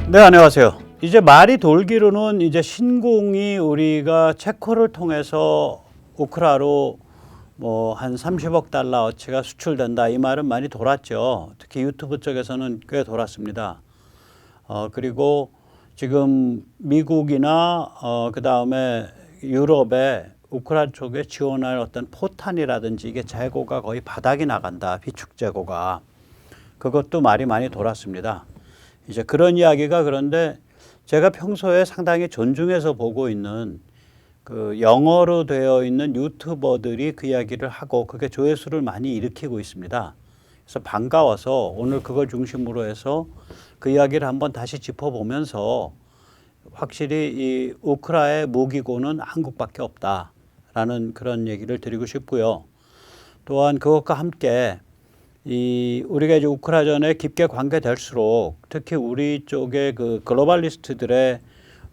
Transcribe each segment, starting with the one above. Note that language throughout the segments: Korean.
네, 안녕하세요. 이제 말이 돌기로는 이제 신공이 우리가 체코를 통해서 우크라로 뭐 한 30억 달러 어치가 수출된다, 이 말은 많이 돌았죠. 특히 유튜브 쪽에서는 꽤 돌았습니다. 그리고 지금 미국이나 그다음에 유럽에 우크라이나 쪽에 지원할 어떤 포탄이라든지 이게 재고가 거의 바닥이 나간다, 비축 재고가. 그것도 말이 많이 돌았습니다. 이제 그런 이야기가, 그런데 제가 평소에 상당히 존중해서 보고 있는 그 영어로 되어 있는 유튜버들이 그 이야기를 하고 그게 조회수를 많이 일으키고 있습니다. 그래서 반가워서 오늘 그걸 중심으로 해서 그 이야기를 한번 다시 짚어보면서 확실히 이 우크라의 무기고는 한국밖에 없다라는 그런 얘기를 드리고 싶고요. 또한 그것과 함께 우리가 이제 우크라이나에 깊게 관계될수록 특히 우리 쪽의 그 글로벌리스트들의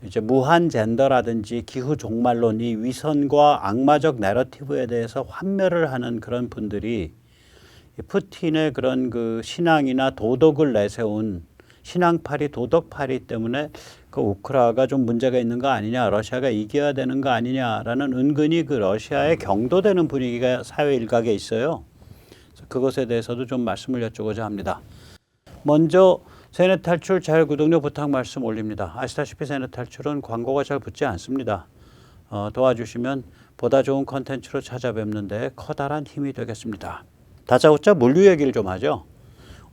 이제 무한 젠더라든지 기후 종말론, 이 위선과 악마적 내러티브에 대해서 환멸을 하는 그런 분들이 푸틴의 그런 그 신앙이나 도덕을 내세운 신앙파리, 도덕파리 때문에 그 우크라가 좀 문제가 있는 거 아니냐, 러시아가 이겨야 되는 거 아니냐라는 은근히 그 러시아에 경도되는 분위기가 사회 일각에 있어요. 그것에 대해서도 좀 말씀을 여쭈고자 합니다. 먼저 세뇌 탈출 자율 구독료 부탁 말씀 올립니다. 아시다시피 세뇌 탈출은 광고가 잘 붙지 않습니다. 도와주시면 보다 좋은 컨텐츠로 찾아뵙는 데 커다란 힘이 되겠습니다. 다짜고짜 물류 얘기를 좀 하죠.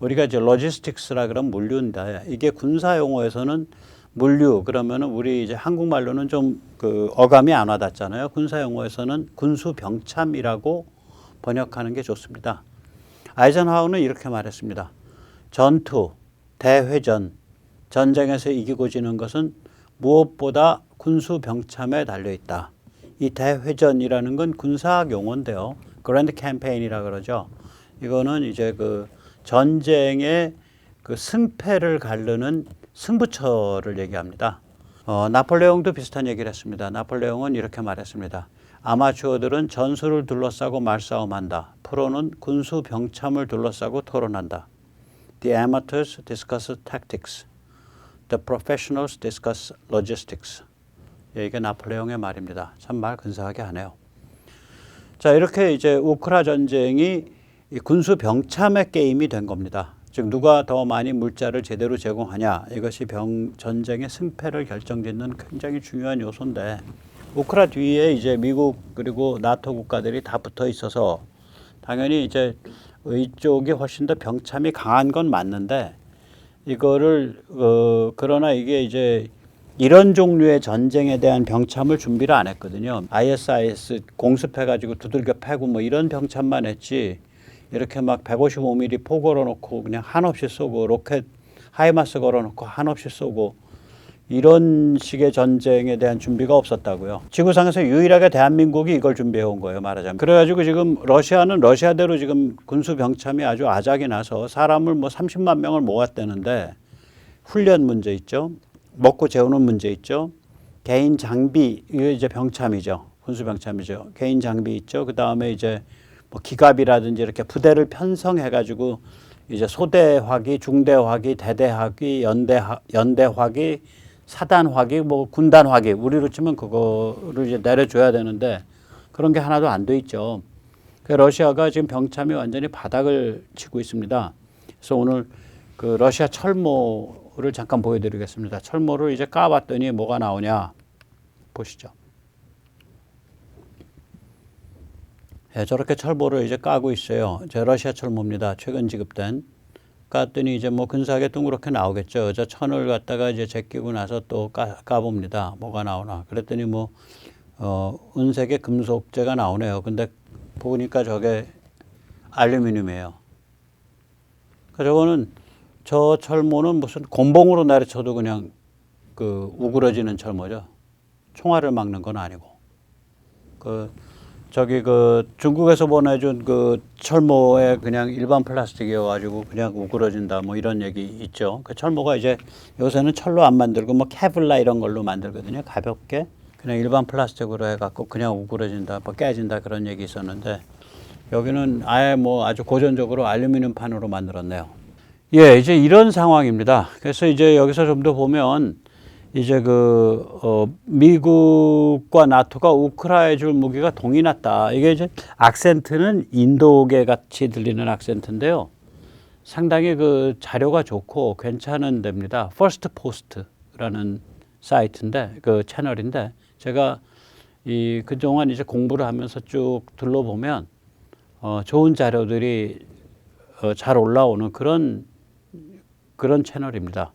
우리가 이제 로지스틱스라 그러면 물류인데, 이게 군사 용어에서는 물류 그러면은 우리 이제 한국말로는 좀 그 어감이 안 와닿잖아요. 군사 용어에서는 군수 병참이라고 번역하는 게 좋습니다. 아이젠하워는 이렇게 말했습니다. 전투, 대회전, 전쟁에서 이기고 지는 것은 무엇보다 군수 병참에 달려 있다. 이 대회전이라는 건 군사 용어인데요. 그랜드 캠페인이라 그러죠. 이거는 이제 그 전쟁의 그 승패를 가르는 승부처를 얘기합니다. 나폴레옹도 비슷한 얘기를 했습니다. 나폴레옹은 이렇게 말했습니다. 아마추어들은 전술을 둘러싸고 말싸움한다. 프로는 군수 병참을 둘러싸고 토론한다. The amateurs discuss tactics. The professionals discuss logistics. 이게 나폴레옹의 말입니다. 참 말 근사하게 하네요. 자, 이렇게 이제 우크라 전쟁이 이 군수 병참의 게임이 된 겁니다. 즉 누가 더 많이 물자를 제대로 제공하냐, 이것이 전쟁의 승패를 결정짓는 굉장히 중요한 요소인데, 우크라 뒤에 이제 미국 그리고 나토 국가들이 다 붙어 있어서 당연히 이제 이쪽이 훨씬 더 병참이 강한 건 맞는데, 이거를 그러나 이게 이제 이런 종류의 전쟁에 대한 병참을 준비를 안 했거든요. ISIS 공습해가지고 두들겨 패고 뭐 이런 병참만 했지, 이렇게 막 155mm 포 걸어놓고 그냥 한없이 쏘고 로켓 하이마스 걸어놓고 한없이 쏘고 이런 식의 전쟁에 대한 준비가 없었다고요. 지구상에서 유일하게 대한민국이 이걸 준비해 온 거예요, 말하자면. 그래가지고 지금 러시아는 러시아대로 지금 군수 병참이 아주 아작이 나서 사람을 뭐 30만 명을 모았다는데, 훈련 문제 있죠. 먹고 재우는 문제 있죠. 개인 장비, 이게 이제 병참이죠. 군수 병참이죠. 개인 장비 있죠. 그 다음에 이제 뭐 기갑이라든지 이렇게 부대를 편성해가지고 이제 소대화기, 중대화기, 대대화기, 연대화기, 사단화기, 뭐 군단화기, 우리로 치면 그거를 이제 내려줘야 되는데 그런 게 하나도 안 돼 있죠. 러시아가 지금 병참이 완전히 바닥을 치고 있습니다. 그래서 오늘 그 러시아 철모를 잠깐 보여드리겠습니다. 철모를 이제 까봤더니 뭐가 나오냐 보시죠. 예, 저렇게 철모를 이제 까고 있어요. 저 러시아 철모입니다. 최근 지급된. 깠더니 이제 뭐 근사하게 둥그렇게 나오겠죠. 저 천을 갖다가 이제 제끼고 나서 또 까봅니다. 뭐가 나오나. 그랬더니 뭐, 은색의 금속재가 나오네요. 근데 보니까 저게 알루미늄이에요. 저거는 저 철모는 무슨 곤봉으로 내려쳐도 그냥 그 우그러지는 철모죠. 총알을 막는 건 아니고. 저기 그 중국에서 보내준 그 철모에 그냥 일반 플라스틱이어가지고 그냥 우그러진다 뭐 이런 얘기 있죠. 그 철모가 이제 요새는 철로 안 만들고 뭐 케블라 이런 걸로 만들거든요. 가볍게 그냥 일반 플라스틱으로 해갖고 그냥 우그러진다, 뭐 깨진다 그런 얘기 있었는데, 여기는 아예 뭐 아주 고전적으로 알루미늄 판으로 만들었네요. 예, 이제 이런 상황입니다. 그래서 이제 여기서 좀 더 보면 이제 미국과 나토가 우크라이나에 줄 무기가 동이 났다. 이게 이제 악센트는 인도계 같이 들리는 악센트인데요. 상당히 그 자료가 좋고 괜찮은 데입니다. 퍼스트 포스트라는 사이트인데 그 채널인데 제가 그동안 이제 공부를 하면서 쭉 둘러보면 좋은 자료들이 잘 올라오는 그런 채널입니다.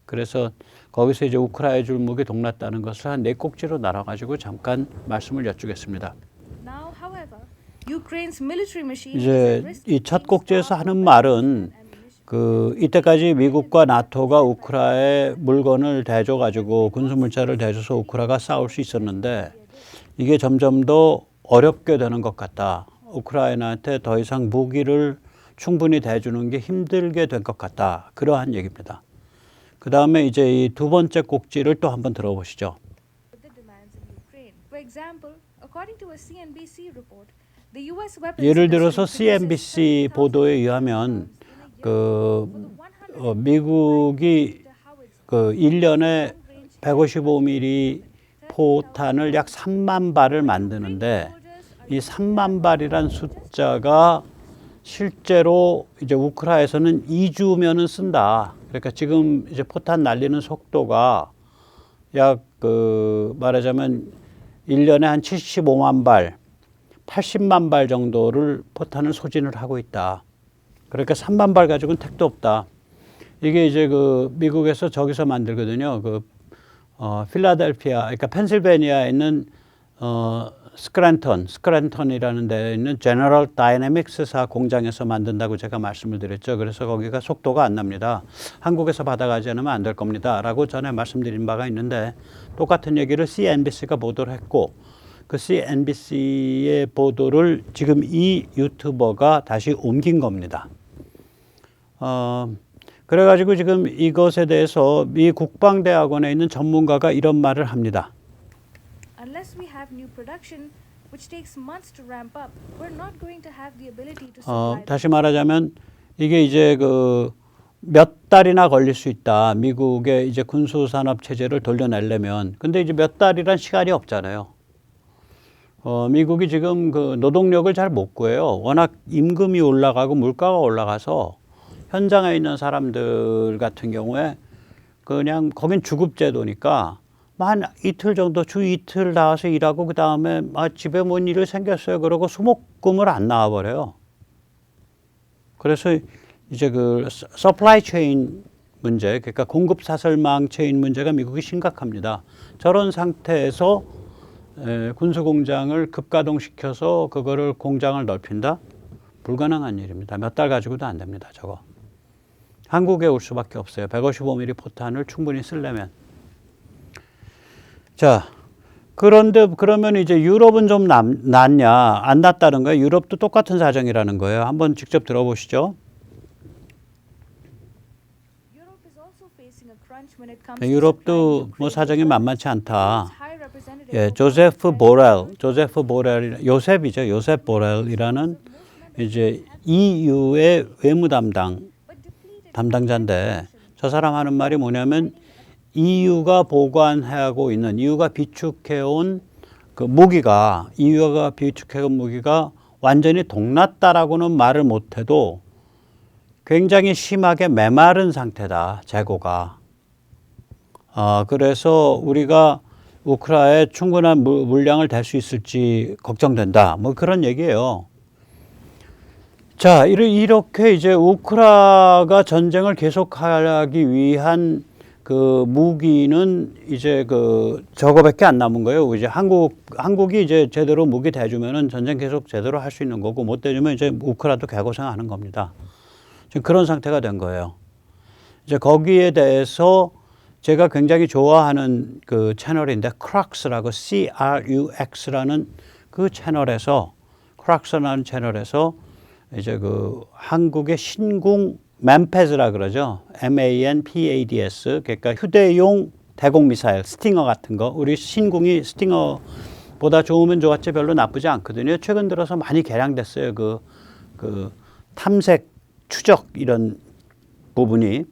그래서 거기서 이제 우크라이나 줄 무기 동났다는 것을 한 4꼭지로 나눠가지고 잠깐 말씀을 여쭈겠습니다. 이제 이 첫 꼭지에서 하는 말은 이때까지 미국과 나토가 우크라이나에 물건을 대줘가지고 군수물자를 대줘서 우크라이나가 싸울 수 있었는데 이게 점점 더 어렵게 되는 것 같다. 우크라이나한테 더 이상 무기를 충분히 대주는 게 힘들게 된 것 같다. 그러한 얘기입니다. 그 다음에 이제 이 두 번째 꼭지를 또 한번 들어보시죠. 예를 들어서 CNBC 보도에 의하면 미국이 1년에 155mm 포탄을 약 3만 발을 만드는데 이 3만 발이란 숫자가 실제로 이제 우크라이나에서는 2주면은 쓴다. 그러니까 지금 이제 포탄 날리는 속도가 약 말하자면 1년에 한 75만 발, 80만 발 정도를 포탄을 소진을 하고 있다. 그러니까 3만 발 가지고는 택도 없다. 이게 이제 미국에서 저기서 만들거든요. 필라델피아, 그러니까 펜실베니아에 있는 스크랜턴이라는 데에 있는 제너럴 다이내믹스사 공장에서 만든다고 제가 말씀을 드렸죠. 그래서 거기가 속도가 안 납니다. 한국에서 받아가지 않으면 안 될 겁니다. 라고 전에 말씀드린 바가 있는데 똑같은 얘기를 CNBC가 보도를 했고 그 CNBC의 보도를 지금 이 유튜버가 다시 옮긴 겁니다. 그래가지고 지금 이것에 대해서 미 국방대학원에 있는 전문가가 이런 말을 합니다. Unless we have new production, which takes months to ramp up, we're not going to have the ability to supply. 다시 말하자면 이게 이제 몇 달이나 걸릴 수 있다. 미국의 이제 군수 산업 체제를 돌려내려면. 근데 이제 몇 달이란 시간이 없잖아요. 미국이 지금 노동력을 잘 못 구해요. 워낙 임금이 올라가고 물가가 올라가서 현장에 있는 사람들 같은 경우에 그냥 거긴 주급제도니까 한 이틀 정도 주 이틀 나와서 일하고 그 다음에 집에 뭔 일이 생겼어요. 그러고 수목금을 안 나와버려요. 그래서 이제 서플라이 체인 문제, 그러니까 공급 사설망 체인 문제가 미국이 심각합니다. 저런 상태에서 군수 공장을 급가동시켜서 그거를 공장을 넓힌다? 불가능한 일입니다. 몇 달 가지고도 안 됩니다. 저거. 한국에 올 수밖에 없어요. 155mm 포탄을 충분히 쓰려면. 자, 그런데 그러면 이제 유럽은 좀 낫냐? 안 낫다는 거예요. 유럽도 똑같은 사정이라는 거예요. 한번 직접 들어보시죠. 유럽도 뭐 사정이 만만치 않다. 예, 요셉 보렐이라는 이제 EU의 외무 담당자인데 저 사람 하는 말이 뭐냐면 EU가 보관하고 있는, EU가 비축해온 EU가 비축해온 무기가 완전히 동났다라고는 말을 못해도 굉장히 심하게 메마른 상태다, 재고가. 그래서 우리가 우크라이나에 충분한 물량을 댈 수 있을지 걱정된다. 뭐 그런 얘기예요. 자, 이렇게 이제 우크라이나가 전쟁을 계속하기 위한 무기는 이제 저거밖에 안 남은 거예요. 이제 한국이 이제 제대로 무기 대주면은 전쟁 계속 제대로 할 수 있는 거고 못 대주면 이제 우크라이나도 개고생하는 겁니다. 지금 그런 상태가 된 거예요. 이제 거기에 대해서 제가 굉장히 좋아하는 채널인데 크락스라고 CRUX라는 크락스라는 채널에서 이제 한국의 신궁 맨패드라 그러죠. MANPADS. 그러니까 휴대용 대공 미사일, 스팅어 같은 거. 우리 신궁이 스팅어보다 좋으면 좋았지 별로 나쁘지 않거든요. 최근 들어서 많이 개량됐어요. 탐색, 추적 이런 부분이.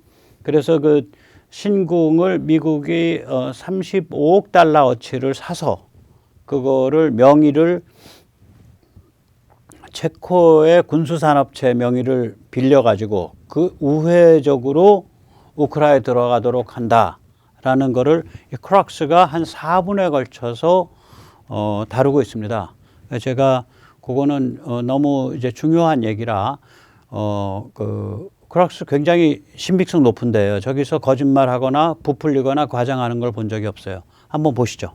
그래서 그 신궁을 미국이 35억 달러어치를 사서 그거를 명의를 체코의 군수산업체 명의를 빌려가지고 그 우회적으로 우크라이나에 들어가도록 한다라는 거를 크록스가 한 4분에 걸쳐서 다루고 있습니다. 제가 그거는 너무 이제 중요한 얘기라 그 크록스 굉장히 신빙성 높은데요. 저기서 거짓말하거나 부풀리거나 과장하는 걸 본 적이 없어요. 한번 보시죠.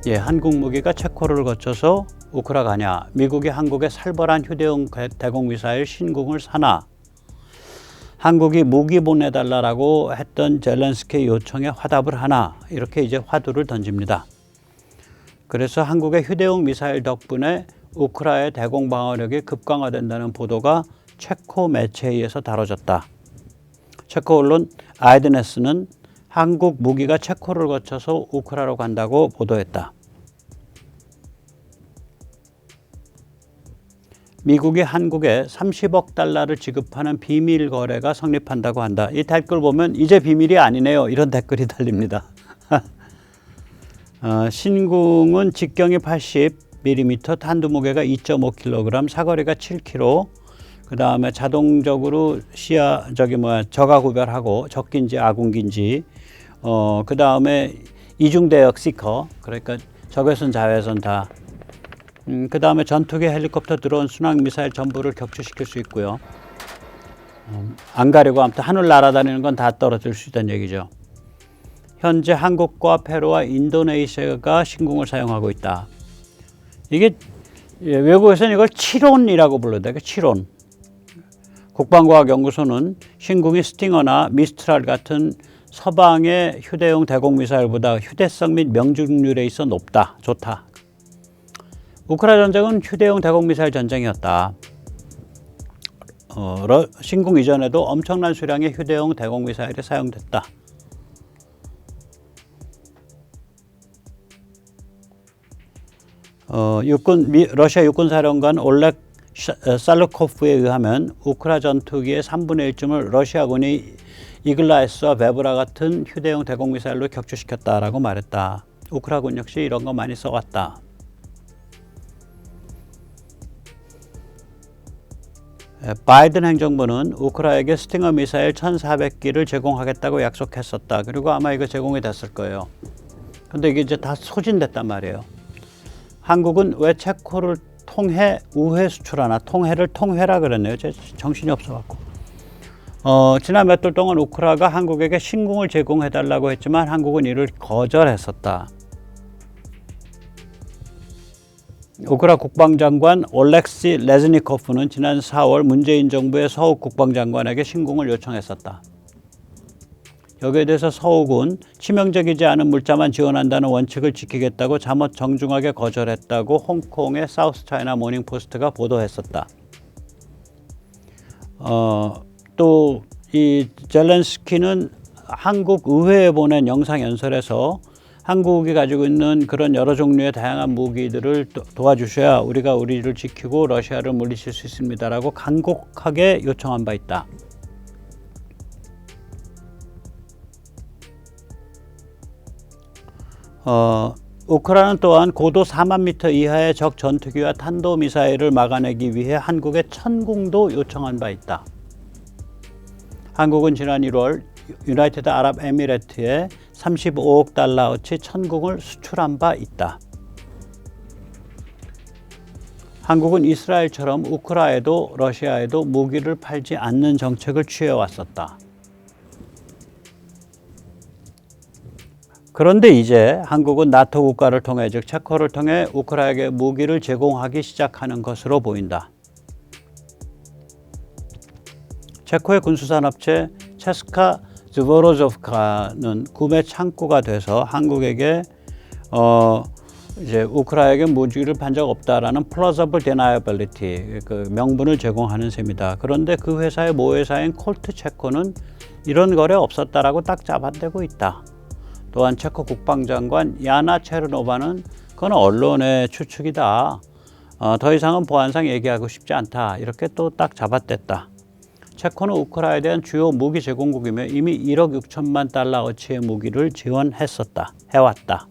예, 한국 무기가 체코를 거쳐서 우크라 가냐? 미국이 한국에 살벌한 휴대용 대공미사일 신궁을 사나? 한국이 무기 보내달라고 했던 젤렌스키 요청에 화답을 하나? 이렇게 이제 화두를 던집니다. 그래서 한국의 휴대용 미사일 덕분에 우크라의 대공 방어력이 급강화된다는 보도가 체코 매체에 의해서 다뤄졌다. 체코 언론 아이드네스는 한국 무기가 체코를 거쳐서 우크라로 간다고 보도했다. 미국이 한국에 30억 달러를 지급하는 비밀 거래가 성립한다고 한다. 이 댓글 보면 이제 비밀이 아니네요. 이런 댓글이 달립니다. 신궁은 직경이 80mm, 탄두 무게가 2.5kg, 사거리가 7km. 그 다음에 자동적으로 저가 구별하고 적긴지 아군기인지. 그 다음에 이중대역 시커, 그러니까 적외선 자외선 다. 그 다음에 전투기, 헬리콥터, 드론, 순항 미사일 전부를 격추시킬 수 있고요. 안 가리고 아무튼 하늘 날아다니는 건 다 떨어질 수 있다는 얘기죠. 현재 한국과 페루와 인도네시아가 신궁을 사용하고 있다. 이게 외국에서는 이걸 칠온이라고 불러요. 칠온. 국방과학연구소는 신궁이 스팅어나 미스트랄 같은 서방의 휴대용 대공미사일보다 휴대성 및 명중률에 있어 높다. 좋다. 우크라이나 전쟁은 휴대용 대공미사일 전쟁이었다. 신궁 이전에도 엄청난 수량의 휴대용 대공미사일이 사용됐다. 러시아 육군사령관 올렉 살루코프에 의하면 우크라 전투기의 3분의 1쯤을 러시아군이 이글라이스와 베브라 같은 휴대용 대공미사일로 격추시켰다라고 말했다. 우크라군 역시 이런 거 많이 써왔다. 바이든 행정부는 우크라이나에게 스팅어 미사일 1,400기를 제공하겠다고 약속했었다. 그리고 아마 이거 제공이 됐을 거예요. 근데 이게 이제 다 소진됐단 말이에요. 한국은 왜 체코를 통해 우회 수출하나? 통해를 통회라 그랬네요. 제 정신이 없어갖고. 지난 몇 달 동안 우크라이나가 한국에게 신궁을 제공해달라고 했지만 한국은 이를 거절했었다. 우크라 국방장관 올렉시 레즈니코프는 지난 4월 문재인 정부의 서욱 국방장관에게 신궁을 요청했었다. 여기에 대해서 서욱은 치명적이지 않은 물자만 지원한다는 원칙을 지키겠다고 잠옷 정중하게 거절했다고 홍콩의 사우스 차이나 모닝 포스트가 보도했었다. 또 이 젤렌스키는 한국 의회에 보낸 영상 연설에서 한국이 가지고 있는 그런 여러 종류의 다양한 무기들을 도와주셔야 우리가 우리를 지키고 러시아를 물리칠 수 있습니다라고 간곡하게 요청한 바 있다. 우크라이나는 또한 고도 4만 미터 이하의 적 전투기와 탄도미사일을 막아내기 위해 한국에 천궁도 요청한 바 있다. 한국은 지난 1월 유나이티드 아랍에미레이트에 35억 달러어치 천궁을 수출한 바 있다. 한국은 이스라엘처럼 우크라이나에도 러시아에도 무기를 팔지 않는 정책을 취해왔었다. 그런데 이제 한국은 나토 국가를 통해 즉 체코를 통해 우크라이나에게 무기를 제공하기 시작하는 것으로 보인다. 체코의 군수산업체 체스카 즈보로조프카는 구매 창구가 돼서 한국에게 이제 우크라이나에게 무기를 판 적 없다라는 plausible deniability 그 명분을 제공하는 셈이다. 그런데 그 회사의 모회사인 콜트 체코는 이런 거래 없었다라고 딱 잡아대고 있다. 또한 체코 국방장관 야나 체르노바는 그건 언론의 추측이다. 더 이상은 보안상 얘기하고 싶지 않다. 이렇게 또 딱 잡아댔다. 체코는 우크라이나에 대한 주요 무기 제공국이며 이미 1억 6천만 달러어치의 무기를 해왔다.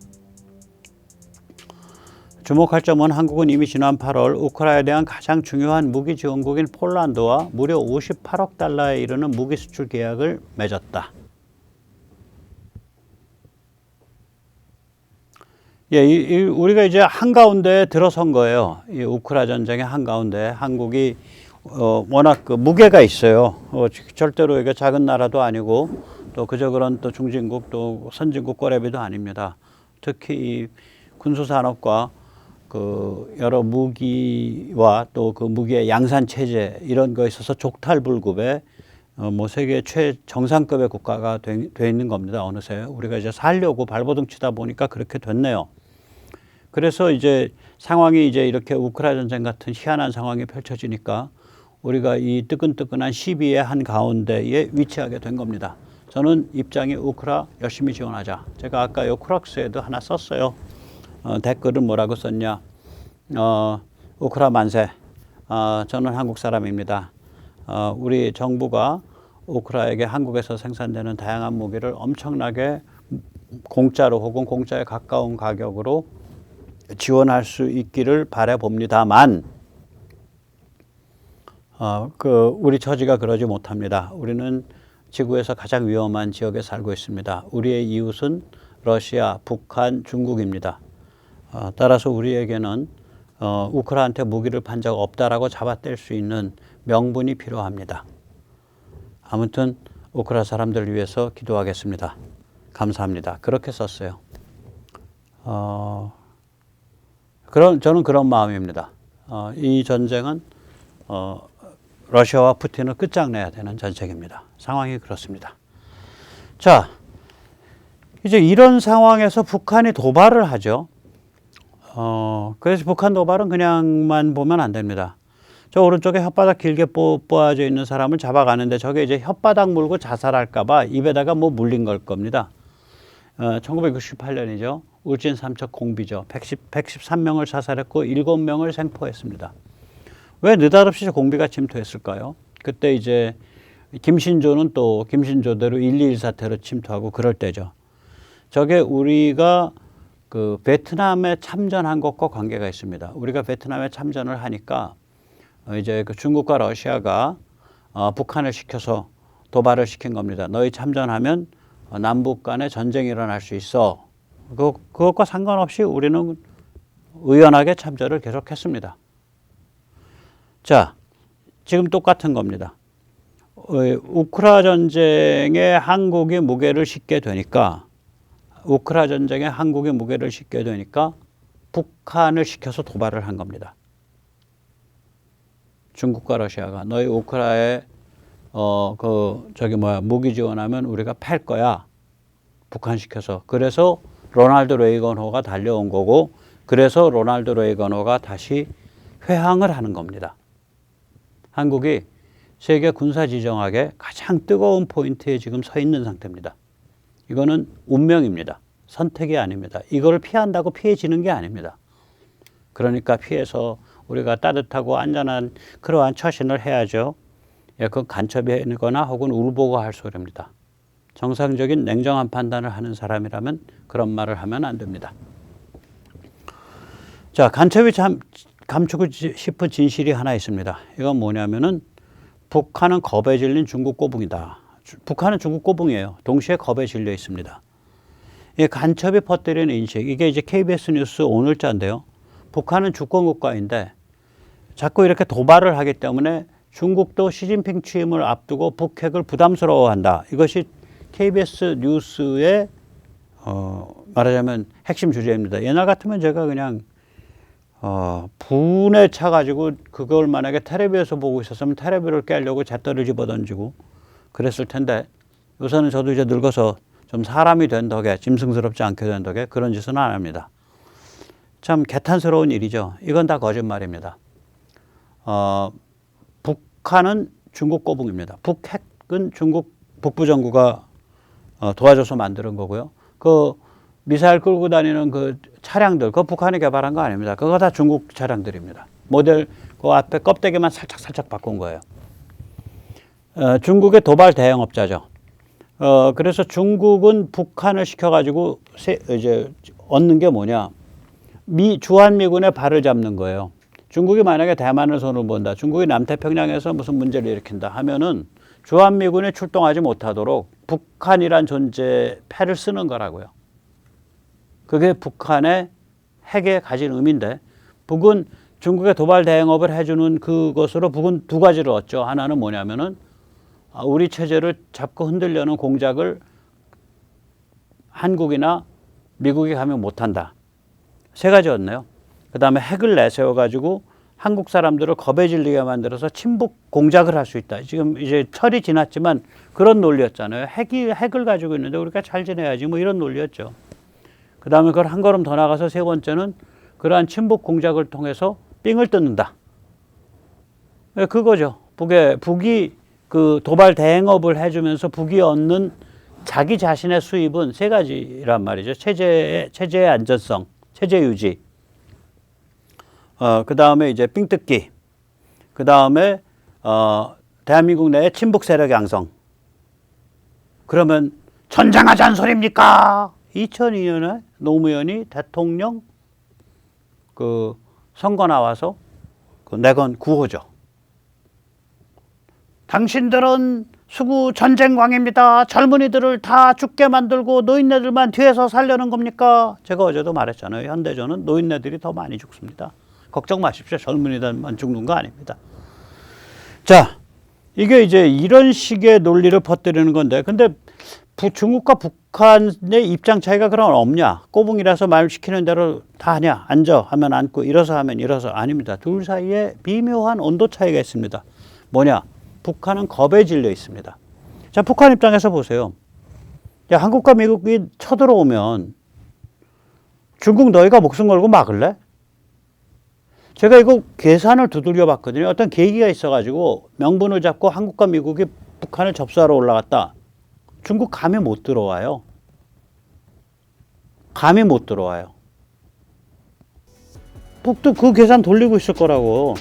주목할 점은 한국은 이미 지난 8월 우크라이나에 대한 가장 중요한 무기 지원국인 폴란드와 무려 58억 달러에 이르는 무기 수출 계약을 맺었다. 예, 우리가 이제 한가운데 들어선 거예요. 이 우크라 전쟁의 한가운데 한국이 워낙 그 무게가 있어요. 절대로 이게 작은 나라도 아니고 또 그저 그런 또 중진국 또 선진국 꼬레비도 아닙니다. 특히 이 군수 산업과 그 여러 무기와 또 그 무기의 양산 체제 이런 거에 있어서 족탈불급의 뭐 세계 최정상급의 국가가 돼 있는 겁니다. 어느새 우리가 이제 살려고 발버둥 치다 보니까 그렇게 됐네요. 그래서 이제 상황이 이제 이렇게 우크라이나 전쟁 같은 희한한 상황이 펼쳐지니까 우리가 이 뜨끈뜨끈한 시비의 한 가운데에 위치하게 된 겁니다. 저는 입장이 우크라 열심히 지원하자. 제가 아까 요 크럭스에도 하나 썼어요. 댓글은 뭐라고 썼냐. 우크라 만세. 저는 한국 사람입니다. 우리 정부가 우크라에게 한국에서 생산되는 다양한 무기를 엄청나게 공짜로 혹은 공짜에 가까운 가격으로 지원할 수 있기를 바라봅니다만 우리 처지가 그러지 못합니다. 우리는 지구에서 가장 위험한 지역에 살고 있습니다. 우리의 이웃은 러시아, 북한, 중국입니다. 따라서 우리에게는 우크라이나한테 무기를 판 적 없다라고 잡아뗄 수 있는 명분이 필요합니다. 아무튼 우크라이나 사람들을 위해서 기도하겠습니다. 감사합니다. 그렇게 썼어요. 저는 그런 마음입니다. 이 전쟁은 러시아와 푸틴을 끝장내야 되는 전쟁입니다. 상황이 그렇습니다. 자, 이제 이런 상황에서 북한이 도발을 하죠. 그래서 북한 도발은 그냥만 보면 안 됩니다. 저 오른쪽에 혓바닥 길게 뽑아져 있는 사람을 잡아가는데 저게 이제 혓바닥 물고 자살할까봐 입에다가 뭐 물린 걸 겁니다. 1968년이죠. 울진 삼척 공비죠. 113명을 사살했고 7명을 생포했습니다. 왜 느닷없이 공비가 침투했을까요? 그때 이제 김신조는 또 김신조대로 1.2.1 사태로 침투하고 그럴 때죠. 저게 우리가 그 베트남에 참전한 것과 관계가 있습니다. 우리가 베트남에 참전을 하니까 이제 그 중국과 러시아가 북한을 시켜서 도발을 시킨 겁니다. 너희 참전하면 남북 간에 전쟁이 일어날 수 있어. 그것과 상관없이 우리는 의연하게 참전을 계속했습니다. 자, 지금 똑같은 겁니다. 우크라 전쟁에 한국이 무게를 싣게 되니까 북한을 시켜서 도발을 한 겁니다. 중국과 러시아가 너희 우크라에 무기 지원하면 우리가 팔 거야. 북한 시켜서. 그래서 로널드 레이건호가 달려온 거고, 그래서 로널드 레이건호가 다시 회항을 하는 겁니다. 한국이 세계 군사 지정학의 가장 뜨거운 포인트에 지금 서 있는 상태입니다. 이거는 운명입니다. 선택이 아닙니다. 이걸 피한다고 피해지는 게 아닙니다. 그러니까 피해서 우리가 따뜻하고 안전한 그러한 처신을 해야죠. 그건 간첩이거나 혹은 울보가 할 소리입니다. 정상적인 냉정한 판단을 하는 사람이라면 그런 말을 하면 안 됩니다. 자, 간첩이 감추고 싶은 진실이 하나 있습니다. 이건 뭐냐면은 북한은 겁에 질린 중국 꼬붕이다. 북한은 중국 꼬붕이에요. 동시에 겁에 질려 있습니다. 이 간첩이 퍼뜨리는 인식, 이게 이제 KBS 뉴스 오늘자인데요. 북한은 주권 국가인데 자꾸 이렇게 도발을 하기 때문에 중국도 시진핑 취임을 앞두고 북핵을 부담스러워한다. 이것이 KBS 뉴스의 말하자면 핵심 주제입니다. 옛날 같으면 제가 그냥 분에 차가지고 그걸 만약에 텔레비에서 보고 있었으면 텔레비를 깨려고 잣대를 집어던지고 그랬을 텐데 요새는 저도 이제 늙어서 좀 사람이 된 덕에 짐승스럽지 않게 된 덕에 그런 짓은 안 합니다. 참 개탄스러운 일이죠. 이건 다 거짓말입니다. 북한은 중국 꼬붕입니다. 북핵은 중국 북부 정부가 도와줘서 만드는 거고요. 그 미사일 끌고 다니는 그 차량들, 그거 북한이 개발한 거 아닙니다. 그거 다 중국 차량들입니다. 모델 그 앞에 껍데기만 살짝 바꾼 거예요. 중국의 도발 대형업자죠. 그래서 중국은 북한을 시켜가지고 이제 얻는 게 뭐냐? 주한미군의 발을 잡는 거예요. 중국이 만약에 대만을 손으로 본다. 중국이 남태평양에서 무슨 문제를 일으킨다 하면은 주한미군이 출동하지 못하도록 북한이란 존재의 패를 쓰는 거라고요. 그게 북한의 핵에 가진 의미인데, 북은 중국의 도발 대응업을 해주는 그것으로 북은 두 가지를 얻죠. 하나는 뭐냐면은 우리 체제를 잡고 흔들려는 공작을 한국이나 미국이 가면 못한다. 세 가지였네요. 그 다음에 핵을 내세워가지고 한국 사람들을 겁에 질리게 만들어서 침북 공작을 할 수 있다. 지금 이제 철이 지났지만 그런 논리였잖아요. 핵을 가지고 있는데 우리가 잘 지내야지 뭐 이런 논리였죠. 그 다음에 그걸 한 걸음 더 나가서 세 번째는 그러한 침북 공작을 통해서 삥을 뜯는다. 그거죠. 북이 그 도발 대행업을 해주면서 북이 얻는 자기 자신의 수입은 세 가지란 말이죠. 체제의 안전성, 체제 유지. 그 다음에 이제 삥 뜯기. 그 다음에 대한민국 내의 친북 세력 양성. 그러면 전쟁하자는 소리입니까? 2002년에 노무현이 대통령 그 선거 나와서 그 내건 구호죠. 당신들은 수구 전쟁광입니다. 젊은이들을 다 죽게 만들고 노인네들만 뒤에서 살려는 겁니까? 제가 어제도 말했잖아요. 현대전은 노인네들이 더 많이 죽습니다. 걱정 마십시오. 젊은이들만 죽는 거 아닙니다. 자, 이게 이제 이런 식의 논리를 퍼뜨리는 건데, 근데 중국과 북한의 입장 차이가 그럼 없냐? 꼬붕이라서 말 시키는 대로 다 하냐? 앉아 하면 앉고 일어서 하면 일어서. 아닙니다. 둘 사이에 미묘한 온도 차이가 있습니다. 뭐냐? 북한은 겁에 질려 있습니다. 자, 북한 입장에서 보세요. 야, 한국과 미국이 쳐들어오면 중국 너희가 목숨 걸고 막을래? 제가 이거 계산을 두들겨 봤거든요. 어떤 계기가 있어가지고 명분을 잡고 한국과 미국이 북한을 접수하러 올라갔다. 중국 감히 못 들어와요. 감히 못 들어와요. 북도 그 계산 돌리고 있을 거라고.